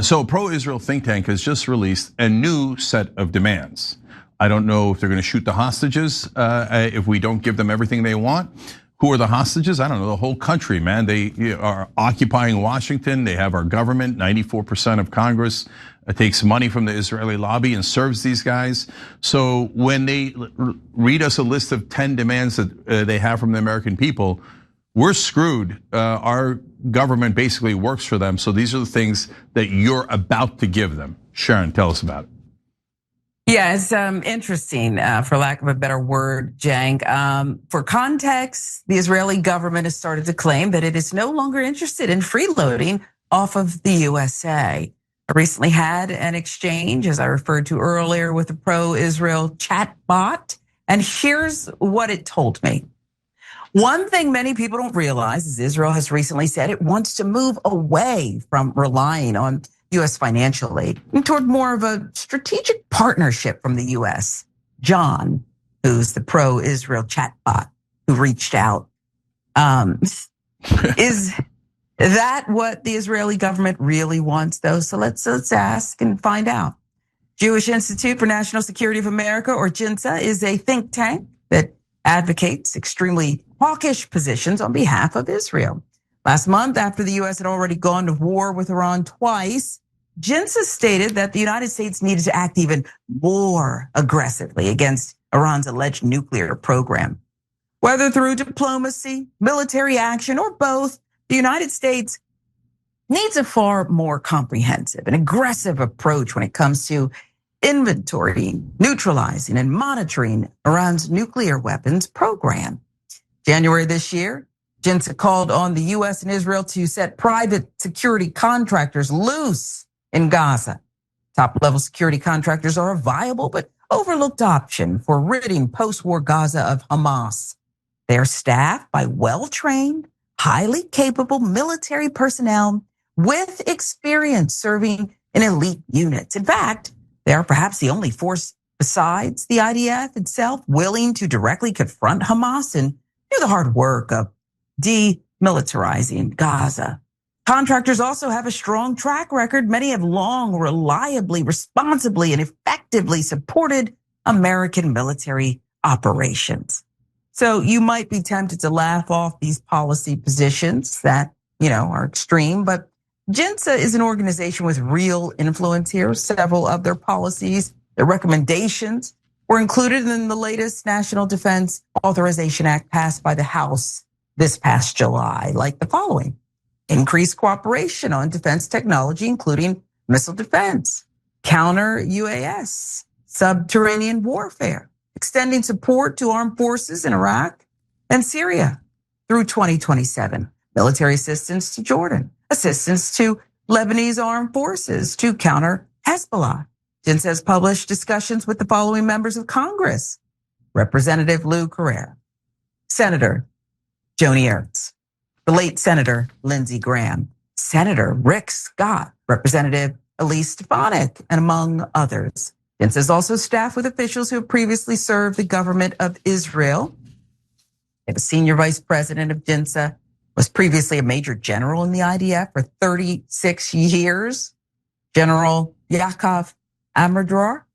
So a pro-Israel think tank has just released a new set of demands. I don't know if they're going to shoot the hostages if we don't give them everything they want. Who are the hostages? I don't know, the whole country, man. They are occupying Washington. They have our government. 94% of Congress takes money from the Israeli lobby and serves these guys. So when they read us a list of 10 demands that they have from the American people, we're screwed. Our government basically works for them. So these are the things that you're about to give them. Sharon, tell us about it. Yeah, it's interesting, for lack of a better word, Jank. For context, the Israeli government has started to claim that it is no longer interested in freeloading off of the USA. I recently had an exchange, as I referred to earlier, with a pro-Israel chat bot, and here's what it told me. One thing many people don't realize is Israel has recently said it wants to move away from relying on US financial aid and toward more of a strategic partnership from the US. John, who's the pro-Israel chatbot who reached out, is that what the Israeli government really wants, though? So let's ask and find out. Jewish Institute for National Security of America, or JINSA, is a think tank that advocates extremely hawkish positions on behalf of Israel. Last month, after the US had already gone to war with Iran twice, JINSA stated that the United States needed to act even more aggressively against Iran's alleged nuclear program. Whether through diplomacy, military action, or both, the United States needs a far more comprehensive and aggressive approach when it comes to inventorying, neutralizing, and monitoring Iran's nuclear weapons program. January this year, JINSA called on the US and Israel to set private security contractors loose in Gaza. Top-level security contractors are a viable but overlooked option for ridding post-war Gaza of Hamas. They are staffed by well-trained, highly capable military personnel with experience serving in elite units. In fact, they are perhaps the only force besides the IDF itself willing to directly confront Hamas and do the hard work of demilitarizing Gaza. Contractors also have a strong track record. Many have long, reliably, responsibly, and effectively supported American military operations. So you might be tempted to laugh off these policy positions that, are extreme, but JINSA is an organization with real influence here. Several of their policies, their recommendations were included in the latest National Defense Authorization Act passed by the House this past July, like the following: increased cooperation on defense technology, including missile defense, counter UAS, subterranean warfare, extending support to armed forces in Iraq and Syria through 2027, military assistance to Jordan, assistance to Lebanese armed forces to counter Hezbollah. JINSA has published discussions with the following members of Congress: Representative Lou Carrera, Senator Joni Ernst, the late Senator Lindsey Graham, Senator Rick Scott, Representative Elise Stefanik, and among others. JINSA is also staffed with officials who have previously served the government of Israel. They have a senior vice president of JINSA, was previously a major general in the IDF for 36 years. General Yaakov Amador,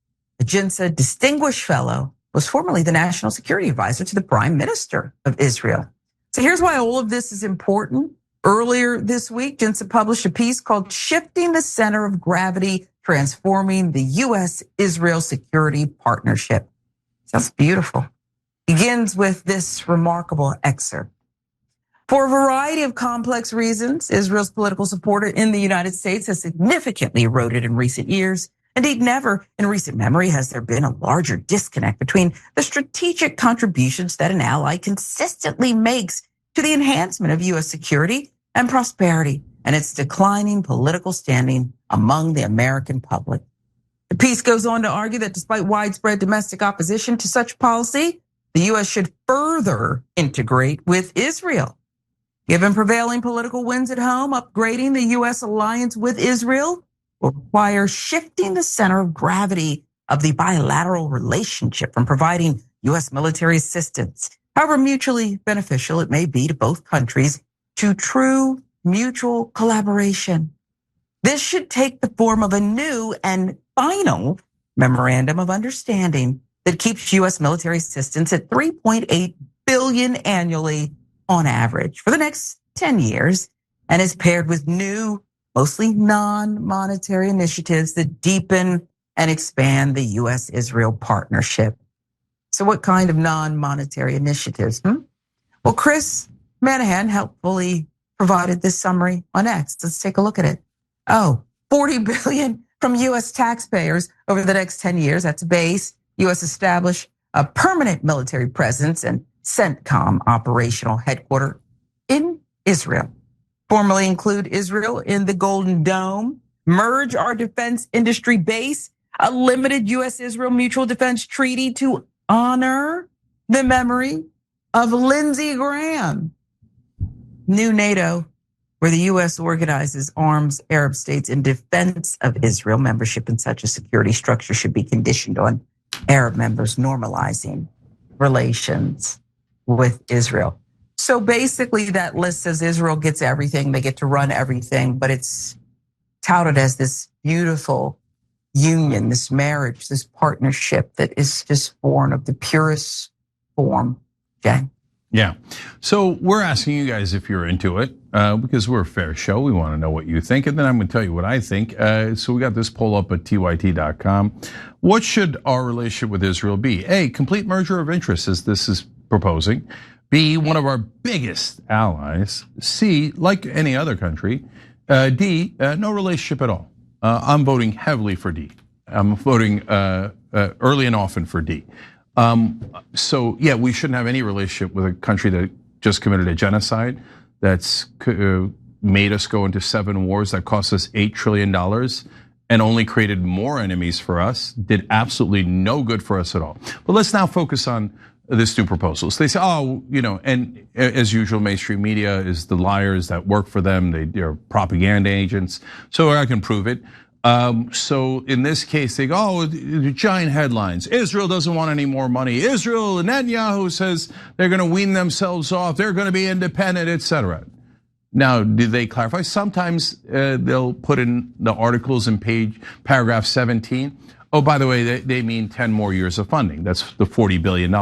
a JINSA distinguished fellow, was formerly the national security advisor to the prime minister of Israel. So here's why all of this is important. Earlier this week, JINSA published a piece called "Shifting the Center of Gravity, Transforming the US-Israel Security Partnership." Sounds beautiful. Begins with this remarkable excerpt. For a variety of complex reasons, Israel's political support in the United States has significantly eroded in recent years. Indeed, never in recent memory has there been a larger disconnect between the strategic contributions that an ally consistently makes to the enhancement of US security and prosperity and its declining political standing among the American public. The piece goes on to argue that despite widespread domestic opposition to such policy, the US should further integrate with Israel. Given prevailing political winds at home, upgrading the US alliance with Israel will require shifting the center of gravity of the bilateral relationship from providing US military assistance, however mutually beneficial it may be to both countries, to true mutual collaboration. This should take the form of a new and final memorandum of understanding that keeps U.S. military assistance at $3.8 billion annually on average for the next 10 years and is paired with new, mostly non-monetary initiatives that deepen and expand the U.S.-Israel partnership. So what kind of non-monetary initiatives? Well, Chris Manahan helpfully provided this summary on X. Let's take a look at it. $40 billion from U.S. taxpayers over the next 10 years. That's a base. U.S. establish a permanent military presence and CENTCOM operational headquarters in Israel. Formally include Israel in the Golden Dome. Merge our defense industry base. A limited U.S.-Israel mutual defense treaty to honor the memory of Lindsey Graham. New NATO, where the U.S. organizes arms Arab states in defense of Israel. Membership in such a security structure should be conditioned on Arab members normalizing relations with Israel. So basically that list says Israel gets everything, they get to run everything, but it's touted as this beautiful union, this marriage, this partnership that is just born of the purest form, Jay. Yeah. So we're asking you guys if you're into it, because we're a fair show. We want to know what you think, and then I'm going to tell you what I think. So we got this poll up at tyt.com. What should our relationship with Israel be? A, complete merger of interests, as this is proposing. B, one of our biggest allies. C, like any other country. D, no relationship at all. I'm voting heavily for D. I'm voting early and often for D. So yeah, we shouldn't have any relationship with a country that just committed a genocide, that's made us go into 7 wars, that cost us $8 trillion and only created more enemies for us, did absolutely no good for us at all. But let's now focus on this new proposal. So they say, and as usual, mainstream media is the liars that work for them. They're propaganda agents. So I can prove it. So in this case, they go, giant headlines. Israel doesn't want any more money. Israel, Netanyahu says they're going to wean themselves off. They're going to be independent, etc. Now, did they clarify? Sometimes they'll put in the articles in paragraph 17. Oh, by the way, they mean 10 more years of funding. That's the $40 billion.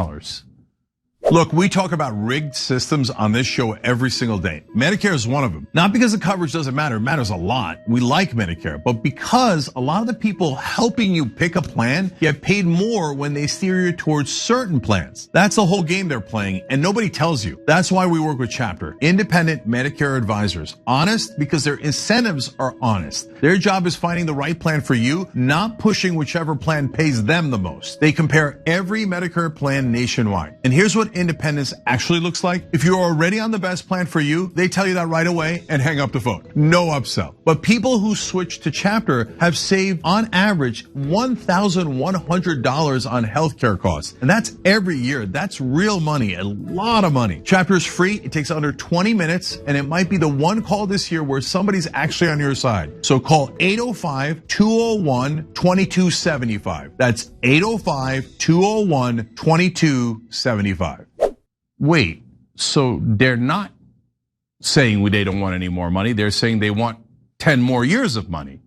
Look, we talk about rigged systems on this show every single day. Medicare is one of them. Not because the coverage doesn't matter, it matters a lot. We like Medicare, but because a lot of the people helping you pick a plan get paid more when they steer you towards certain plans. That's the whole game they're playing, and nobody tells you. That's why we work with Chapter, independent Medicare advisors. Honest because their incentives are honest. Their job is finding the right plan for you, not pushing whichever plan pays them the most. They compare every Medicare plan nationwide. And here's what independence actually looks like. If you're already on the best plan for you, they tell you that right away and hang up the phone. No upsell. But people who switch to Chapter have saved on average $1,100 on healthcare costs. And that's every year. That's real money, a lot of money. Chapter is free. It takes under 20 minutes, and it might be the one call this year where somebody's actually on your side. So call 805-201-2275. That's 805-201-2275. Wait, so they're not saying they don't want any more money. They're saying they want 10 more years of money.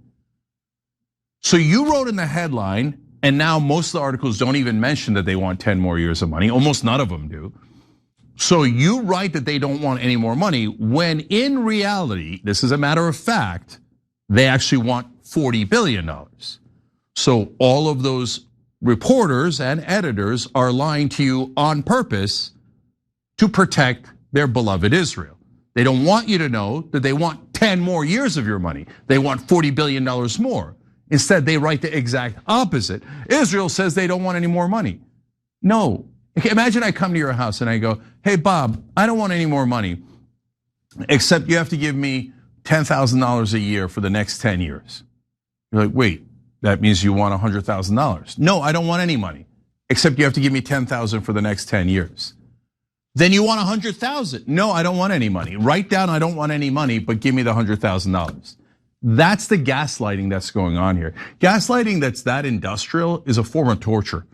So you wrote in the headline, and now most of the articles don't even mention that they want 10 more years of money. Almost none of them do. So you write that they don't want any more money when in reality, this is a matter of fact, they actually want $40 billion. So all of those reporters and editors are lying to you on purpose to protect their beloved Israel. They don't want you to know that they want 10 more years of your money. They want $40 billion more. Instead, they write the exact opposite. Israel says they don't want any more money. No, imagine I come to your house and I go, hey, Bob, I don't want any more money, except you have to give me $10,000 a year for the next 10 years. You're like, wait, that means you want $100,000. No, I don't want any money, except you have to give me $10,000 for the next 10 years. Then you want $100,000. No, I don't want any money. Write down, I don't want any money, but give me the $100,000. That's the gaslighting that's going on here. Gaslighting that's that industrial is a form of torture.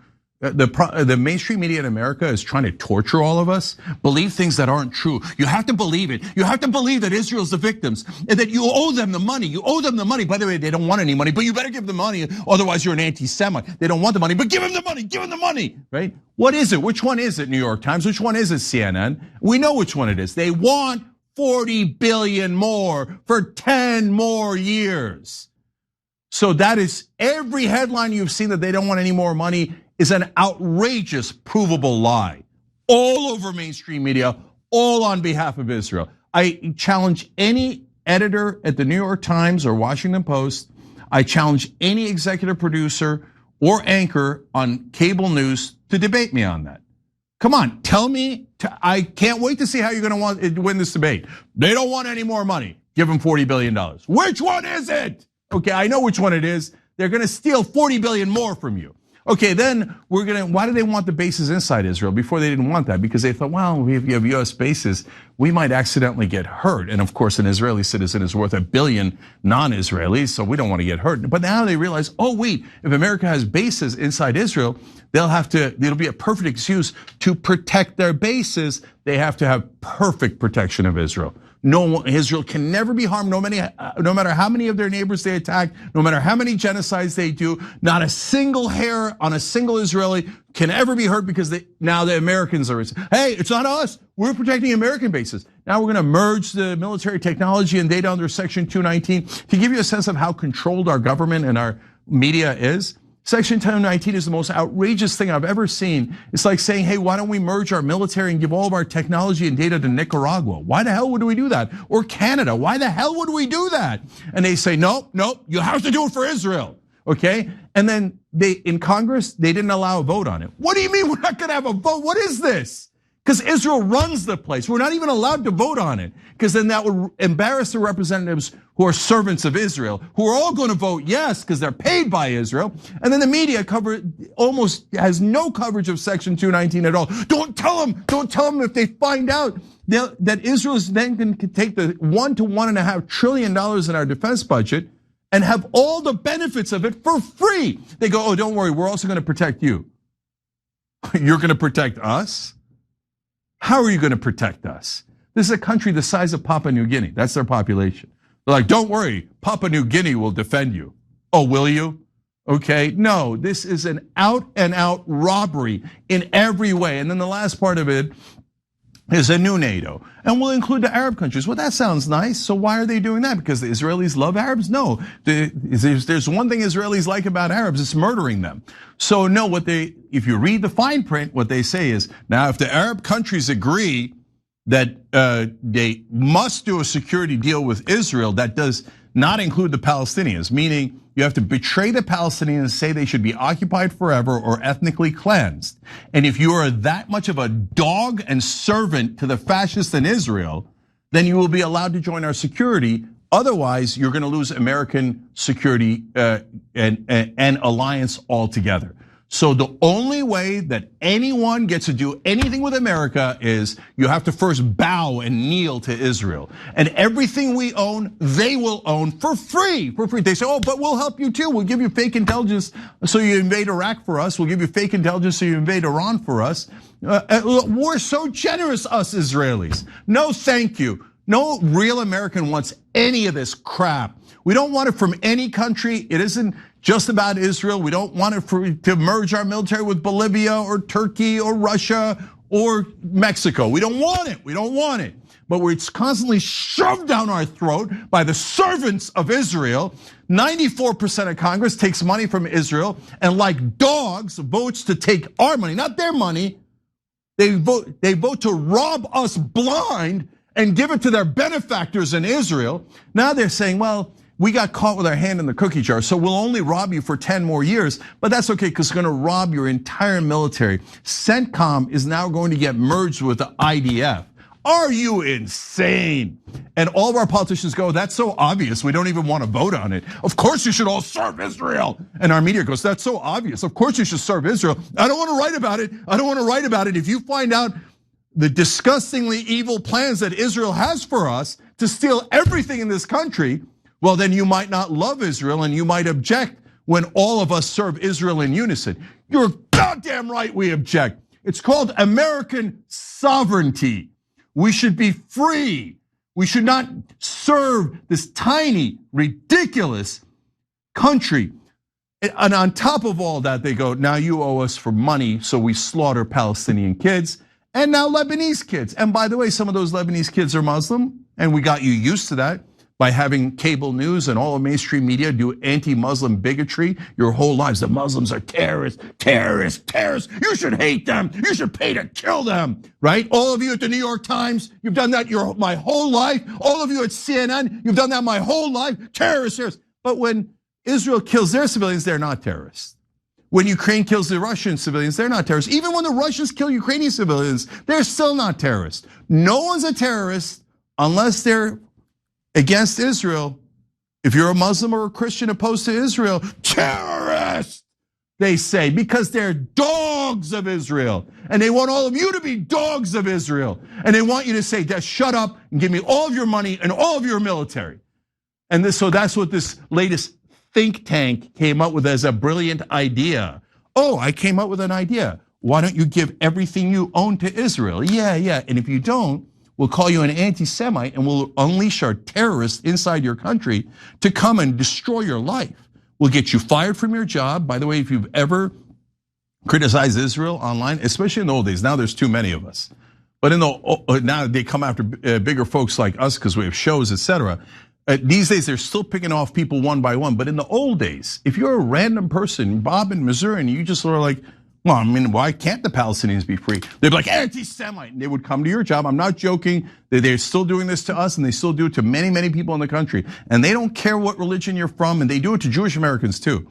the mainstream media in America is trying to torture all of us. Believe things that aren't true. You have to believe it. You have to believe that Israel's the victims and that you owe them the money. You owe them the money. By the way, they don't want any money, but you better give them money. Otherwise, you're an anti-Semite. They don't want the money, but give them the money. Give them the money, right? What is it? Which one is it? New York Times. Which one is it? CNN. We know which one it is. They want 40 billion more for 10 more years. So that is every headline you've seen that they don't want any more money is an outrageous, provable lie. All over mainstream media, all on behalf of Israel. I challenge any editor at the New York Times or Washington Post. I challenge any executive producer or anchor on cable news to debate me on that. Come on, tell me, I can't wait to see how you're gonna win this debate. They don't want any more money. Give them $40 billion. Which one is it? Okay, I know which one it is. They're gonna steal 40 billion more from you. Okay, then why do they want the bases inside Israel? Before they didn't want that because they thought, well, if you have US bases, we might accidentally get hurt. And of course, an Israeli citizen is worth $1 billion non-Israelis, so we don't want to get hurt. But now they realize, oh wait, if America has bases inside Israel, it'll be a perfect excuse to protect their bases. They have to have perfect protection of Israel. No, Israel can never be harmed, no matter how many of their neighbors they attack, no matter how many genocides they do. Not a single hair on a single Israeli can ever be hurt because now the Americans are. Hey, it's not us. We're protecting American bases. Now we're going to merge the military technology and data under Section 219 to give you a sense of how controlled our government and our media is. Section 219 is the most outrageous thing I've ever seen. It's like saying, hey, why don't we merge our military and give all of our technology and data to Nicaragua? Why the hell would we do that? Or Canada, why the hell would we do that? And they say, no, you have to do it for Israel, okay? And then in Congress, they didn't allow a vote on it. What do you mean we're not gonna have a vote? What is this? Because Israel runs the place. We're not even allowed to vote on it because then that would embarrass the representatives who are servants of Israel, who are all going to vote yes because they're paid by Israel. And then the media almost has no coverage of Section 219 at all. Don't tell them if they find out that Israel is then going to take the $1 to $1.5 trillion in our defense budget and have all the benefits of it for free. They go, oh, don't worry, we're also going to protect you. You're going to protect us? How are you going to protect us? This is a country the size of Papua New Guinea. That's their population. They're like, don't worry, Papua New Guinea will defend you. Oh, will you? Okay, no, this is an out and out robbery in every way. And then the last part of it is a new NATO, and we'll include the Arab countries. Well, that sounds nice. So why are they doing that? Because the Israelis love Arabs? No, there's one thing Israelis like about Arabs, it's murdering them. So no, if you read the fine print, what they say is, now if the Arab countries agree that they must do a security deal with Israel, that does not include the Palestinians, meaning you have to betray the Palestinians and say they should be occupied forever or ethnically cleansed. And if you are that much of a dog and servant to the fascists in Israel, then you will be allowed to join our security. Otherwise, you're going to lose American security and alliance altogether. So the only way that anyone gets to do anything with America is you have to first bow and kneel to Israel. And everything we own, they will own for free, They say, oh, but we'll help you too. We'll give you fake intelligence so you invade Iraq for us. We'll give you fake intelligence so you invade Iran for us. We're so generous, us Israelis. No, thank you. No real American wants any of this crap. We don't want it from any country. It isn't just about Israel. We don't want it to merge our military with Bolivia or Turkey or Russia or Mexico. We don't want it. We don't want it. But it's constantly shoved down our throat by the servants of Israel. 94% of Congress takes money from Israel and like dogs votes to take our money, not their money. They vote to rob us blind and give it to their benefactors in Israel. Now they're saying, well, we got caught with our hand in the cookie jar, so we'll only rob you for 10 more years, but that's okay because we're gonna rob your entire military. CENTCOM is now going to get merged with the IDF. Are you insane? And all of our politicians go, that's so obvious, we don't even wanna vote on it. Of course you should all serve Israel. And our media goes, that's so obvious, of course you should serve Israel. I don't wanna write about it, I don't wanna write about it. If you find out the disgustingly evil plans that Israel has for us to steal everything in this country, well, then you might not love Israel and you might object when all of us serve Israel in unison. You're goddamn right we object. It's called American sovereignty. We should be free. We should not serve this tiny, ridiculous country. And on top of all that, they go, now you owe us for money, so we slaughter Palestinian kids and now Lebanese kids. And by the way, some of those Lebanese kids are Muslim, and we got you used to that by having cable news and all of mainstream media do anti-Muslim bigotry your whole lives. The Muslims are terrorists, terrorists, terrorists. You should hate them. You should pay to kill them, right? All of you at the New York Times, you've done that my whole life. All of you at CNN, you've done that my whole life. Terrorists, terrorists. But when Israel kills their civilians, they're not terrorists. When Ukraine kills the Russian civilians, they're not terrorists. Even when the Russians kill Ukrainian civilians, they're still not terrorists. No one's a terrorist unless they're against Israel. If you're a Muslim or a Christian opposed to Israel, terrorist, they say, because they're dogs of Israel. And they want all of you to be dogs of Israel. And they want you to say, just shut up and give me all of your money and all of your military. And so that's what this latest think tank came up with as a brilliant idea. Oh, I came up with an idea. Why don't you give everything you own to Israel? Yeah. And if you don't, we'll call you an anti-Semite and we'll unleash our terrorists inside your country to come and destroy your life. We'll get you fired from your job. By the way, if you've ever criticized Israel online, especially in the old days, now there's too many of us. But now they come after bigger folks like us because we have shows, etc. These days, they're still picking off people one by one. But in the old days, if you're a random person, Bob in Missouri, and you just sort of like, well, I mean, why can't the Palestinians be free? They'd be like, anti-Semite, and they would come to your job. I'm not joking. They're still doing this to us, and they still do it to many, many people in the country. And they don't care what religion you're from, and they do it to Jewish Americans too.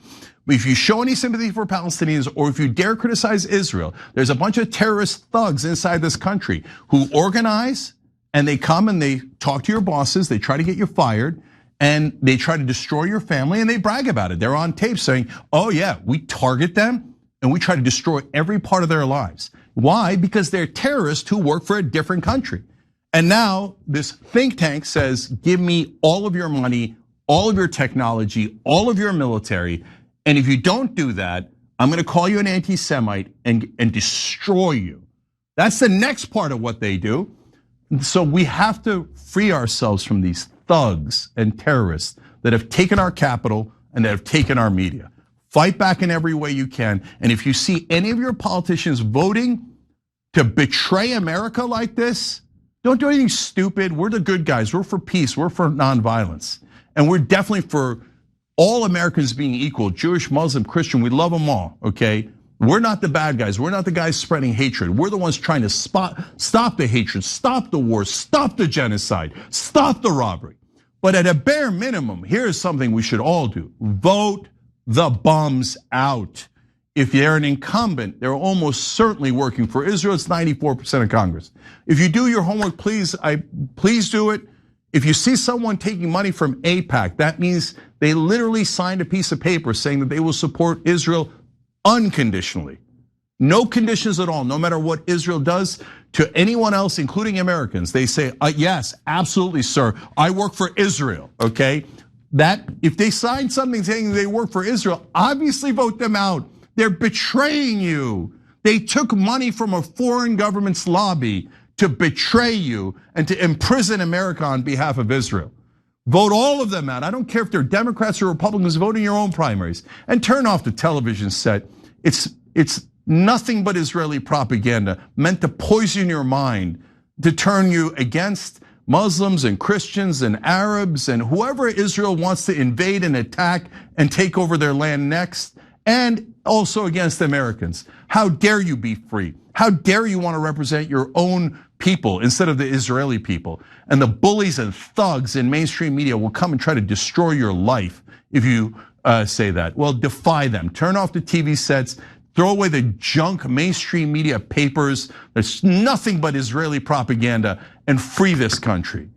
If you show any sympathy for Palestinians, or if you dare criticize Israel, there's a bunch of terrorist thugs inside this country who organize, and they come and they talk to your bosses, they try to get you fired, and they try to destroy your family, and they brag about it. They're on tape saying, oh yeah, we target them, and we try to destroy every part of their lives. Why? Because they're terrorists who work for a different country. And now this think tank says, give me all of your money, all of your technology, all of your military, and if you don't do that, I'm gonna call you an anti-Semite and destroy you. That's the next part of what they do. So we have to free ourselves from these thugs and terrorists that have taken our capital and that have taken our media. Fight back in every way you can. And if you see any of your politicians voting to betray America like this, don't do anything stupid. We're the good guys. We're for peace. We're for nonviolence. And we're definitely for all Americans being equal, Jewish, Muslim, Christian, we love them all, okay? We're not the bad guys. We're not the guys spreading hatred. We're the ones trying to stop the hatred, stop the war, stop the genocide, stop the robbery. But at a bare minimum, here's something we should all do. Vote the bums out. If they're an incumbent, they're almost certainly working for Israel. It's 94% of Congress. If you do your homework, please do it. If you see someone taking money from AIPAC, that means they literally signed a piece of paper saying that they will support Israel unconditionally. No conditions at all, no matter what Israel does to anyone else, including Americans. They say, yes, absolutely, sir, I work for Israel, okay? That, if they sign something saying they work for Israel, obviously vote them out. They're betraying you. They took money from a foreign government's lobby to betray you and to imprison America on behalf of Israel. Vote all of them out. I don't care if they're Democrats or Republicans, vote in your own primaries and turn off the television set. It's nothing but Israeli propaganda meant to poison your mind, to turn you against Muslims and Christians and Arabs and whoever Israel wants to invade and attack and take over their land next, and also against Americans. How dare you be free? How dare you want to represent your own people instead of the Israeli people? And the bullies and thugs in mainstream media will come and try to destroy your life if you say that. Well, defy them. Turn off the TV sets. Throw away the junk mainstream media papers. There's nothing but Israeli propaganda, and free this country.